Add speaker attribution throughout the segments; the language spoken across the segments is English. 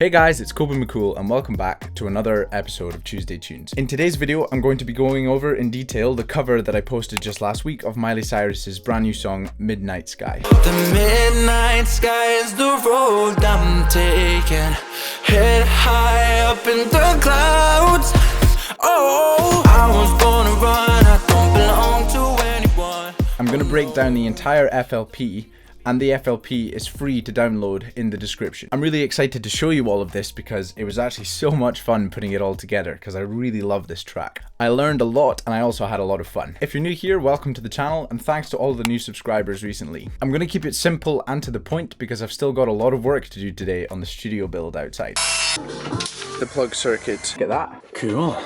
Speaker 1: Hey guys, it's Kobe McCool and welcome back to another episode of Tuesday Tunes. In today's video, I'm going to be going over in detail the cover that I posted just last week of Miley Cyrus's brand new song, Midnight Sky.
Speaker 2: The midnight sky is the road I'm taking, head high up in the clouds. Oh, I was born to run, I don't belong to anyone.
Speaker 1: I'm going to break down the entire FLP, and the FLP is free to download in the description. I'm really excited to show you all of this because it was actually so much fun putting it all together because I really love this track. I learned a lot and I also had a lot of fun. If you're new here, welcome to the channel and thanks to all the new subscribers recently. I'm going to keep it simple and to the point because I've still got a lot of work to do today on the studio build outside. The plug circuit. Get that? Cool.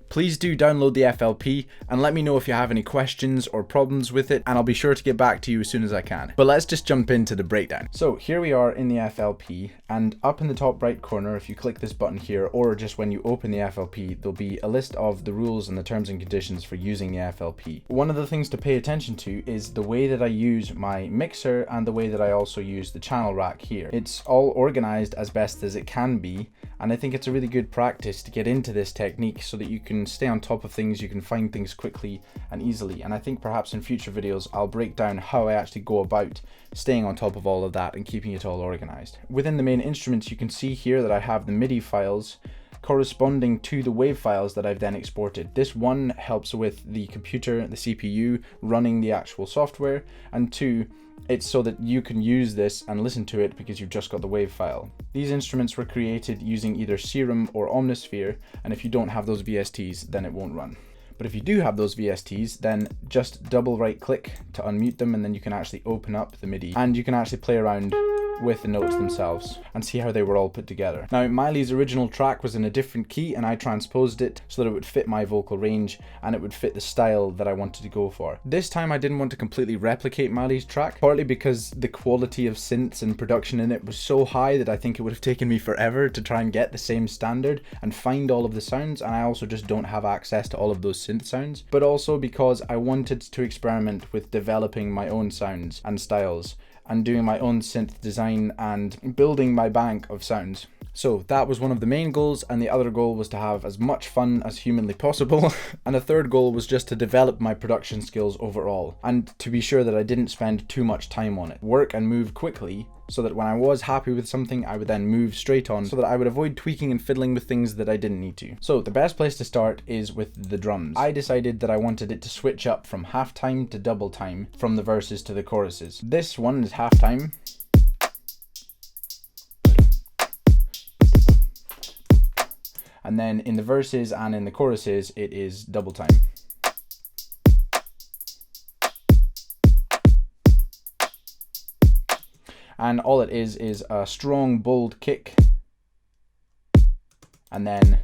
Speaker 1: Please do download the FLP and let me know if you have any questions or problems with it, and I'll be sure to get back to you as soon as I can. But let's just jump into the breakdown. So here we are in the FLP, and up in the top right corner, if you click this button here, or just when you open the FLP, there'll be a list of the rules and the terms and conditions for using the FLP. One of the things to pay attention to is the way that I use my mixer and the way that I also use the channel rack here. It's all organized as best as it can be, and I think it's a really good practice to get into this technique so that you can stay on top of things, you can find things quickly and easily. And I think perhaps in future videos I'll break down how I actually go about staying on top of all of that and keeping it all organized. Within the main instruments, you can see here that I have the MIDI files corresponding to the WAV files that I've then exported. This one helps with the computer, the CPU, running the actual software, and two, it's so that you can use this and listen to it because you've just got the WAV file. These instruments were created using either Serum or Omnisphere, and if you don't have those VSTs, then it won't run. But if you do have those VSTs, then just double right click to unmute them, and then you can actually open up the MIDI and you can actually play around with the notes themselves and see how they were all put together. Now, Miley's original track was in a different key and I transposed it so that it would fit my vocal range and it would fit the style that I wanted to go for. This time I didn't want to completely replicate Miley's track, partly because the quality of synths and production in it was so high that I think it would have taken me forever to try and get the same standard and find all of the sounds, and I also just don't have access to all of those synth sounds, but also because I wanted to experiment with developing my own sounds and styles and doing my own synth design and building my bank of sounds. So that was one of the main goals, and the other goal was to have as much fun as humanly possible, and the third goal was just to develop my production skills overall, and to be sure that I didn't spend too much time on it. Work and move quickly, so that when I was happy with something, I would then move straight on, so that I would avoid tweaking and fiddling with things that I didn't need to. So the best place to start is with the drums. I decided that I wanted it to switch up from half time to double time, from the verses to the choruses. This one is half time. And then in the verses and in the choruses, it is double time. And all it is a strong, bold kick, and then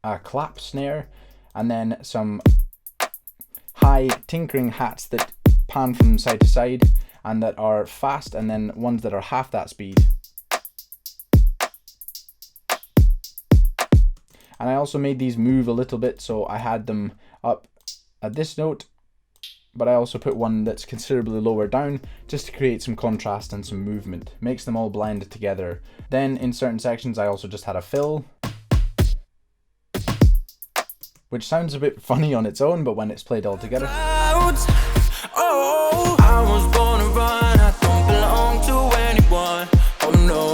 Speaker 1: a clap snare, and then some high tinkering hats that pan from side to side and that are fast, and then ones that are half that speed. And I also made these move a little bit, so I had them up at this note, but I also put one that's considerably lower down just to create some contrast and some movement. Makes them all blend together. Then in certain sections I also just had a fill, which sounds a bit funny on its own, but when it's played all together.
Speaker 2: Oh, I was born to run, I don't belong to anyone. Oh no.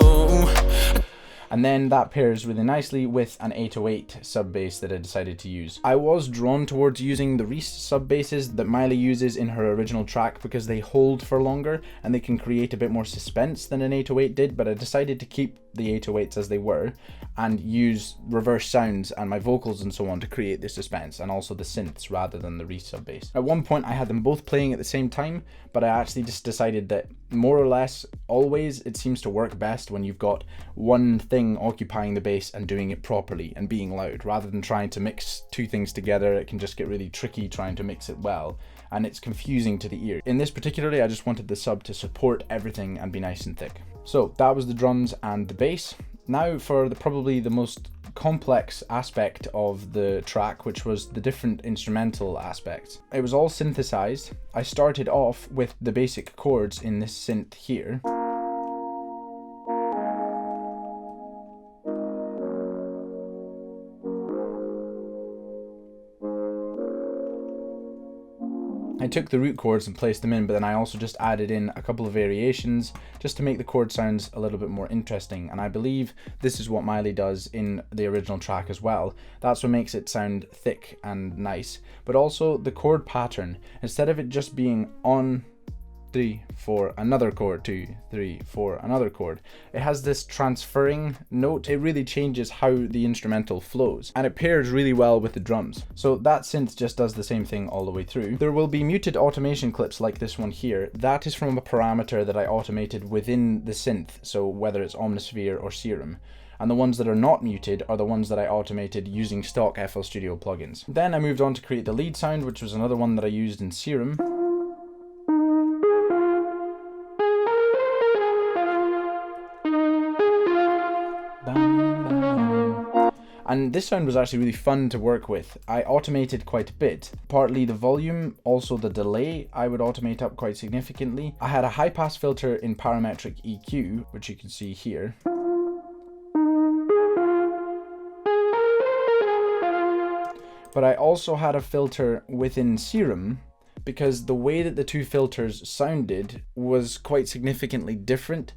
Speaker 1: And then that pairs really nicely with an 808 sub bass that I decided to use. I was drawn towards using the Reese sub basses that Miley uses in her original track because they hold for longer and they can create a bit more suspense than an 808 did, but I decided to keep the 808s as they were and use reverse sounds and my vocals and so on to create the suspense, and also the synths rather than the Reese sub bass. At one point I had them both playing at the same time, but I actually just decided that more or less always it seems to work best when you've got one thing occupying the bass and doing it properly and being loud, rather than trying to mix two things together. It can just get really tricky trying to mix it well, and it's confusing to the ear. In this particularly, I just wanted the sub to support everything and be nice and thick. So that was the drums and the bass. Now for probably the most complex aspect of the track, which was the different instrumental aspects. It was all synthesized. I started off with the basic chords in this synth here. I took the root chords and placed them in, but then I also just added in a couple of variations just to make the chord sounds a little bit more interesting. And I believe this is what Miley does in the original track as well. That's what makes it sound thick and nice. But also the chord pattern, instead of it just being on 3 4 another chord, 2 3 4 another chord, it has this transferring note. It really changes how the instrumental flows, and it pairs really well with the drums. So that synth just does the same thing all the way through. There will be muted automation clips like this one here. That is from a parameter that I automated within the synth, so whether it's Omnisphere or Serum. And the ones that are not muted are the ones that I automated using stock FL Studio plugins. Then I moved on to create the lead sound, which was another one that I used in Serum. And this sound was actually really fun to work with. I automated quite a bit. Partly the volume, also the delay, I would automate up quite significantly. I had a high pass filter in parametric EQ, which you can see here. But I also had a filter within Serum, because the way that the two filters sounded was quite significantly different.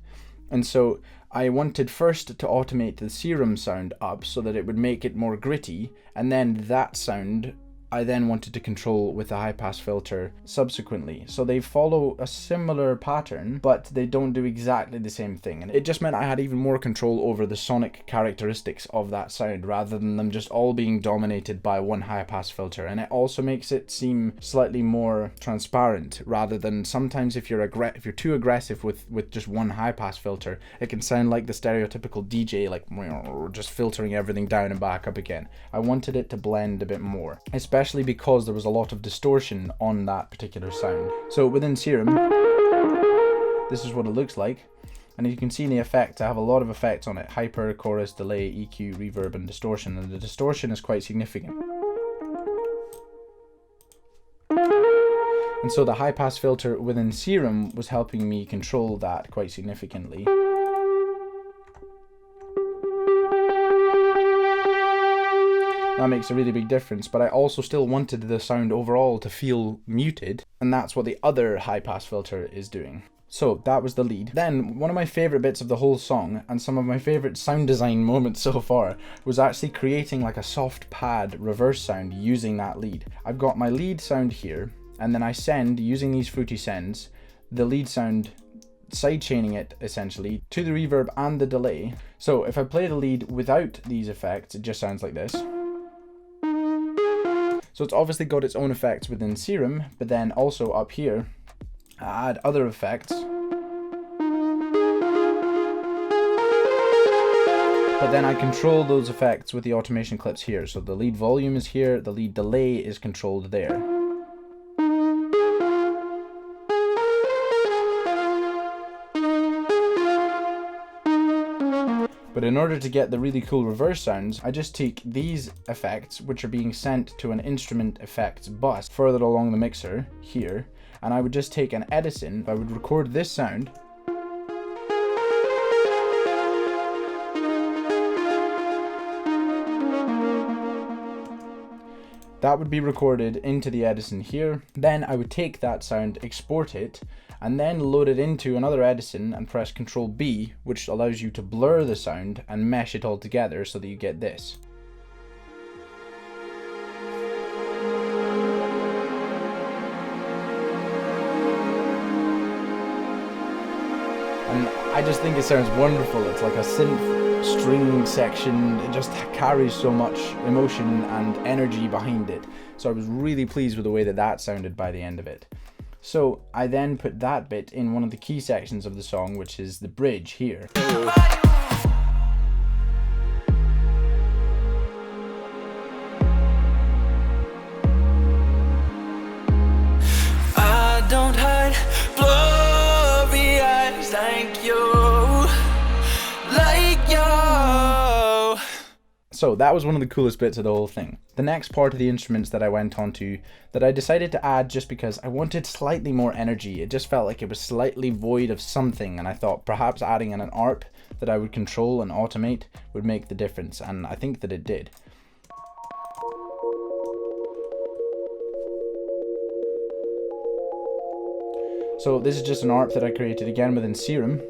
Speaker 1: And so I wanted first to automate the Serum sound up so that it would make it more gritty, and then that sound I then wanted to control with a high pass filter subsequently. So they follow a similar pattern, but they don't do exactly the same thing. And it just meant I had even more control over the sonic characteristics of that sound rather than them just all being dominated by one high pass filter. And it also makes it seem slightly more transparent rather than sometimes if you're too aggressive with just one high pass filter, it can sound like the stereotypical DJ, like just filtering everything down and back up again. I wanted it to blend a bit more, especially because there was a lot of distortion on that particular sound. So within Serum, this is what it looks like. And you can see in the effects, I have a lot of effects on it: hyper, chorus, delay, EQ, reverb, and distortion. And the distortion is quite significant. And so the high pass filter within Serum was helping me control that quite significantly. That makes a really big difference, but I also still wanted the sound overall to feel muted, and that's what the other high pass filter is doing. So that was the lead. Then one of my favorite bits of the whole song, and some of my favorite sound design moments so far, was actually creating like a soft pad reverse sound using that lead. I've got my lead sound here, and then I send, using these fruity sends, the lead sound, sidechaining it essentially to the reverb and the delay. So if I play the lead without these effects, it just sounds like this. So it's obviously got its own effects within Serum, but then also up here, I add other effects. But then I control those effects with the automation clips here. So the lead volume is here, the lead delay is controlled there. But in order to get the really cool reverse sounds, I just take these effects, which are being sent to an instrument effects bus further along the mixer here, and I would just take an Edison. I would record this sound, that would be recorded into the Edison here. Then I would take that sound, export it, and then load it into another Edison and press Ctrl B, which allows you to blur the sound and mesh it all together so that you get this. And I just think it sounds wonderful. It's like a synth string section. It just carries so much emotion and energy behind it. So I was really pleased with the way that that sounded by the end of it. So I then put that bit in one of the key sections of the song, which is the bridge here.
Speaker 2: I don't hide blurry eyes like you.
Speaker 1: So that was one of the coolest bits of the whole thing. The next part of the instruments that I went on to, that I decided to add just because I wanted slightly more energy. It just felt like it was slightly void of something, and I thought perhaps adding in an ARP that I would control and automate would make the difference, and I think that it did. So this is just an ARP that I created again within Serum,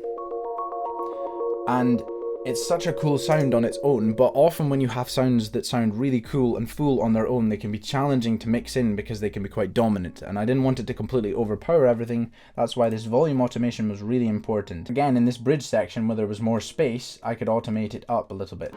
Speaker 1: and it's such a cool sound on its own, but often when you have sounds that sound really cool and full on their own, they can be challenging to mix in because they can be quite dominant, and I didn't want it to completely overpower everything. That's why this volume automation was really important. Again, in this bridge section where there was more space, I could automate it up a little bit.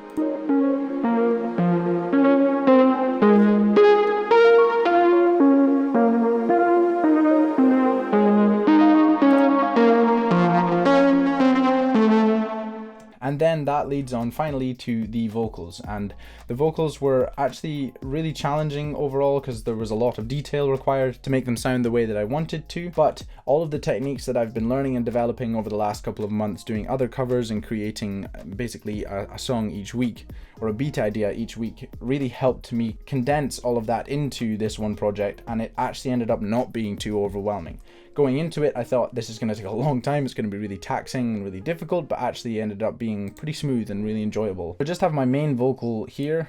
Speaker 1: And then that leads on finally to the vocals, and the vocals were actually really challenging overall because there was a lot of detail required to make them sound the way that I wanted to, but all of the techniques that I've been learning and developing over the last couple of months doing other covers and creating basically a song each week or a beat idea each week really helped me condense all of that into this one project, and it actually ended up not being too overwhelming. Going into it, I thought this is going to take a long time, it's going to be really taxing and really difficult, but actually ended up being pretty smooth and really enjoyable. I just have my main vocal here.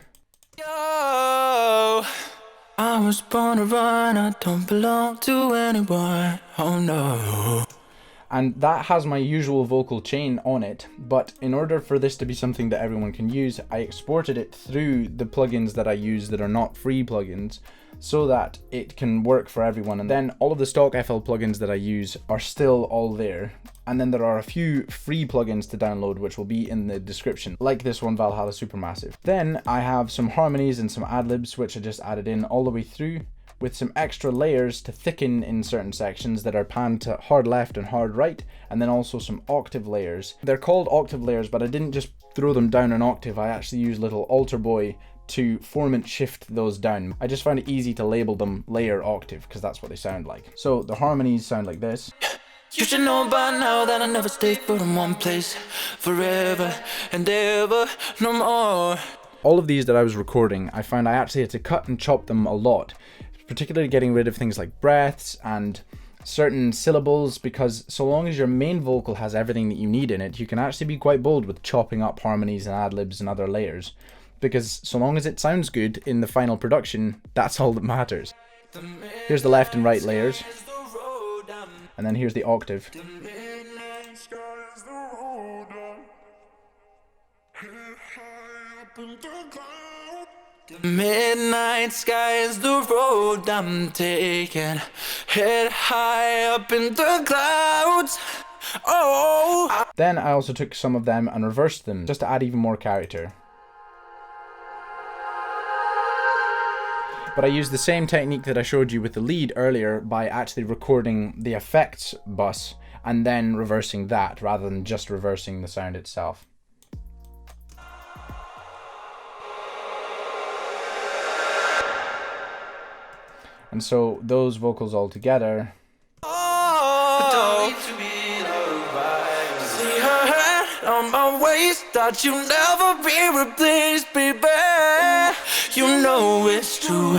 Speaker 2: Yo, I was born to run, I don't belong to anyone, oh no.
Speaker 1: And that has my usual vocal chain on it, but in order for this to be something that everyone can use, I exported it through the plugins that I use that are not free plugins, so that it can work for everyone. And then all of the stock FL plugins that I use are still all there. And then there are a few free plugins to download which will be in the description, like this one, Valhalla Supermassive. Then I have some harmonies and some ad-libs which I just added in all the way through, with some extra layers to thicken in certain sections that are panned to hard left and hard right, and then also some octave layers. They're called octave layers, but I didn't just throw them down an octave, I actually used little alter boy to formant shift those down. I just found it easy to label them layer octave because that's what they sound like. So the harmonies sound like this.
Speaker 2: You should know by now that I never stayed put in one place forever and ever, no more.
Speaker 1: All of these that I was recording, I found I actually had to cut and chop them a lot, particularly getting rid of things like breaths and certain syllables, because so long as your main vocal has everything that you need in it, you can actually be quite bold with chopping up harmonies and ad-libs and other layers. Because so long as it sounds good in the final production, that's all that matters. Here's the left and right layers, and then here's the octave.
Speaker 2: The midnight sky is the road I'm taking, head high up in the clouds. Oh.
Speaker 1: Then I also took some of them and reversed them just to add even more character. But I used the same technique that I showed you with the lead earlier by actually recording the effects bus and then reversing that rather than just reversing the sound itself. And so those vocals all together.
Speaker 2: See her hand on my waist, thought you'd never be replaced, baby. You know it's true.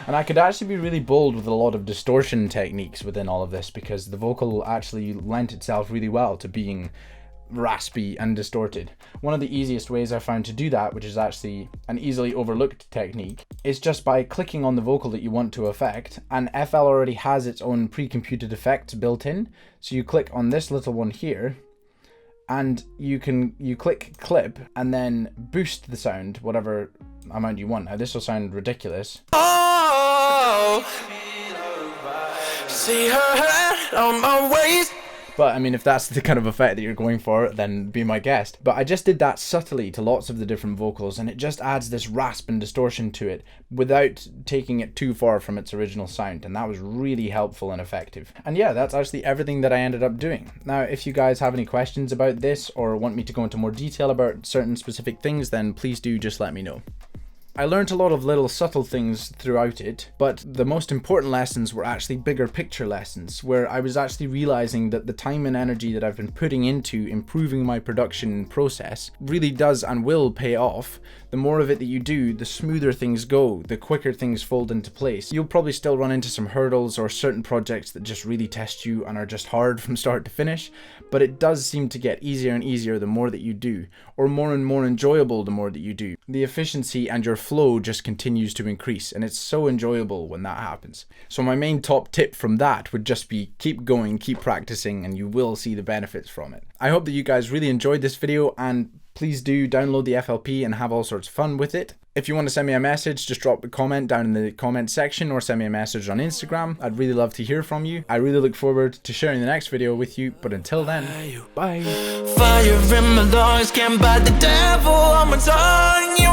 Speaker 1: And I could actually be really bold with a lot of distortion techniques within all of this because the vocal actually lent itself really well to being raspy and distorted. One of the easiest ways I found to do that, which is actually an easily overlooked technique, is just by clicking on the vocal that you want to affect, and FL already has its own pre-computed effects built in. So you click on this little one here, and you click clip and then boost the sound whatever amount you want. Now this will sound ridiculous.
Speaker 2: Oh, see her hand on my waist.
Speaker 1: But I mean, if that's the kind of effect that you're going for, then be my guest. But I just did that subtly to lots of the different vocals, and it just adds this rasp and distortion to it without taking it too far from its original sound, and that was really helpful and effective. And yeah, that's actually everything that I ended up doing. Now, if you guys have any questions about this or want me to go into more detail about certain specific things, then please do just let me know. I learned a lot of little subtle things throughout it, but the most important lessons were actually bigger picture lessons, where I was actually realizing that the time and energy that I've been putting into improving my production process really does and will pay off. The more of it that you do, the smoother things go, the quicker things fold into place. You'll probably still run into some hurdles or certain projects that just really test you and are just hard from start to finish, but it does seem to get easier and easier the more that you do, or more and more enjoyable the more that you do. The efficiency and your flow just continues to increase, and it's so enjoyable when that happens. So my main top tip from that would just be keep going, keep practicing, and you will see the benefits from it. I hope that you guys really enjoyed this video, and please do download the FLP and have all sorts of fun with it. If you want to send me a message, just drop a comment down in the comment section or send me a message on Instagram. I'd really love to hear from you. I really look forward to sharing the next video with you, but until then, bye.
Speaker 2: Fire in my lungs, can't bite the devil on my tongue.